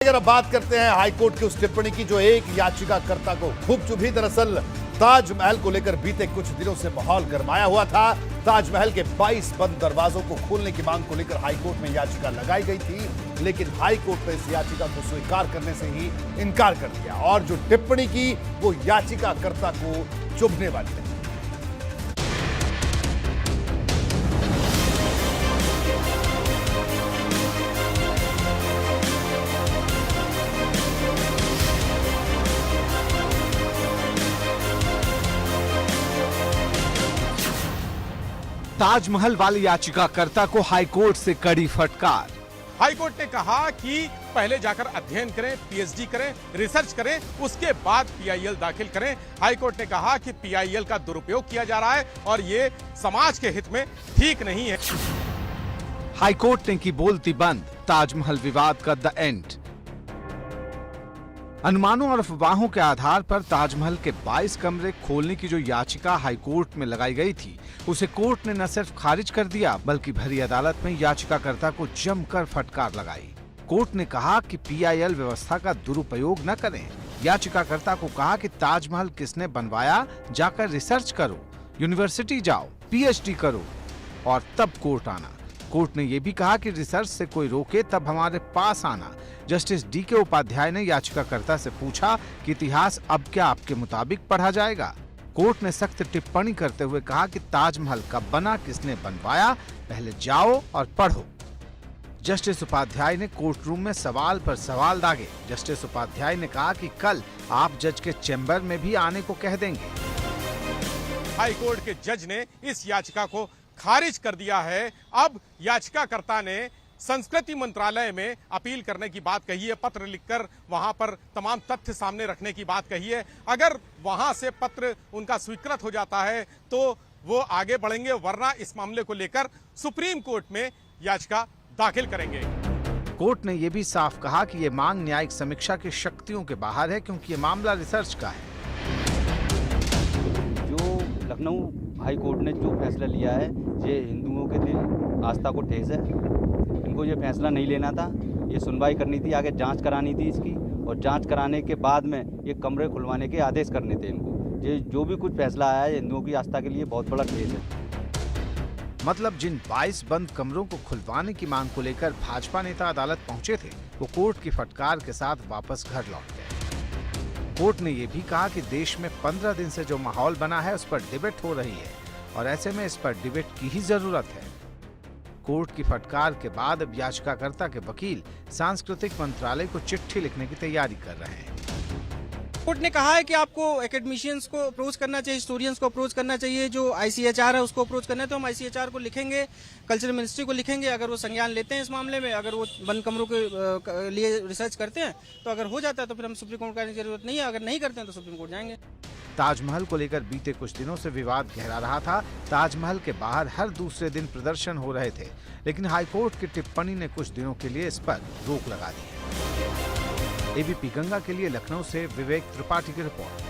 अगर अब बात करते हैं हाईकोर्ट की उस टिप्पणी की जो एक याचिकाकर्ता को खूब चुभी। दरअसल ताजमहल को लेकर बीते कुछ दिनों से माहौल गरमाया हुआ था। ताजमहल के 22 बंद दरवाजों को खोलने की मांग को लेकर हाईकोर्ट में याचिका लगाई गई थी, लेकिन हाईकोर्ट ने इस याचिका को स्वीकार करने से ही इनकार कर दिया और जो टिप्पणी की वो याचिकाकर्ता को चुभने वाली है। ताजमहल वाली याचिकाकर्ता को हाईकोर्ट से कड़ी फटकार। हाईकोर्ट ने कहा कि पहले जाकर अध्ययन करें, पीएचडी करें, रिसर्च करें, उसके बाद पीआईएल दाखिल करें। हाईकोर्ट ने कहा कि पीआईएल का दुरुपयोग किया जा रहा है और ये समाज के हित में ठीक नहीं है। हाईकोर्ट ने की बोलती बंद, ताजमहल विवाद का द एंड। अनुमानों और अफवाहों के आधार पर ताजमहल के 22 कमरे खोलने की जो याचिका हाईकोर्ट में लगाई गई थी, उसे कोर्ट ने न सिर्फ खारिज कर दिया बल्कि भरी अदालत में याचिकाकर्ता को जमकर फटकार लगाई। कोर्ट ने कहा कि पीआईएल व्यवस्था का दुरुपयोग न करें। याचिकाकर्ता को कहा कि ताजमहल किसने बनवाया, जाकर रिसर्च करो, यूनिवर्सिटी जाओ, पीएचडी करो और तब कोर्ट आना। कोर्ट ने यह भी कहा कि रिसर्च से कोई रोके तब हमारे पास आना। जस्टिस डीके उपाध्याय ने याचिकाकर्ता से पूछा कि इतिहास अब क्या आपके मुताबिक पढ़ा जाएगा। कोर्ट ने सख्त टिप्पणी करते हुए कहा कि ताजमहल कब बना, किसने बनवाया, पहले जाओ और पढ़ो। जस्टिस उपाध्याय ने कोर्ट रूम में सवाल पर सवाल दागे। जस्टिस उपाध्याय ने कहा कि कल आप जज के चैम्बर में भी आने को कह देंगे। हाईकोर्ट के जज ने इस याचिका को खारिज कर दिया है। अब याचिकाकर्ता ने संस्कृति मंत्रालय में अपील करने की बात कही है, पत्र लिखकर वहां पर तमाम तथ्य सामने रखने की बात कही है। अगर वहां से पत्र उनका स्वीकृत हो जाता है तो वो आगे बढ़ेंगे, वरना इस मामले को लेकर सुप्रीम कोर्ट में याचिका दाखिल करेंगे। कोर्ट ने यह भी साफ कहा कि ये मांग न्यायिक समीक्षा की शक्तियों के बाहर है, क्योंकि ये मामला रिसर्च का है। जो लखनऊ हाई कोर्ट ने जो फैसला लिया है, ये हिंदुओं के दिल आस्था को ठेस है। इनको ये फैसला नहीं लेना था, ये सुनवाई करनी थी, आगे जांच करानी थी इसकी, और जांच कराने के बाद में ये कमरे खुलवाने के आदेश करने थे इनको। ये जो भी कुछ फैसला आया है हिंदुओं की आस्था के लिए बहुत बड़ा ठेस है। मतलब जिन 22 बंद कमरों को खुलवाने की मांग को लेकर भाजपा नेता अदालत पहुंचे थे, वो कोर्ट की फटकार के साथ वापस घर लौट गए। कोर्ट ने यह भी कहा कि देश में 15 दिन से जो माहौल बना है उस पर डिबेट हो रही है और ऐसे में इस पर डिबेट की ही जरूरत है। कोर्ट की फटकार के बाद अब याचिकाकर्ता के वकील सांस्कृतिक मंत्रालय को चिट्ठी लिखने की तैयारी कर रहे हैं। कोर्ट ने कहा है कि आपको एकेडमिशियंस को अप्रोच करना चाहिए, हिस्टोरियंस को अप्रोच करना चाहिए, जो आईसीएचआर है उसको अप्रोच करना है। तो हम आईसीएचआर को लिखेंगे, कल्चरल मिनिस्ट्री को लिखेंगे। अगर वो संज्ञान लेते हैं इस मामले में, अगर वो बंद कमरों के लिए रिसर्च करते हैं तो अगर हो जाता है तो फिर हम सुप्रीम कोर्ट जाने की जरूरत नहीं है। अगर नहीं करते हैं तो सुप्रीम कोर्ट जाएंगे। ताजमहल को लेकर बीते कुछ दिनों से विवाद गहरा रहा था। ताजमहल के बाहर हर दूसरे दिन प्रदर्शन हो रहे थे, लेकिन हाईकोर्ट की टिप्पणी ने कुछ दिनों के लिए इस पर रोक लगा दी है। एबीपी गंगा के लिए लखनऊ से विवेक त्रिपाठी की रिपोर्ट।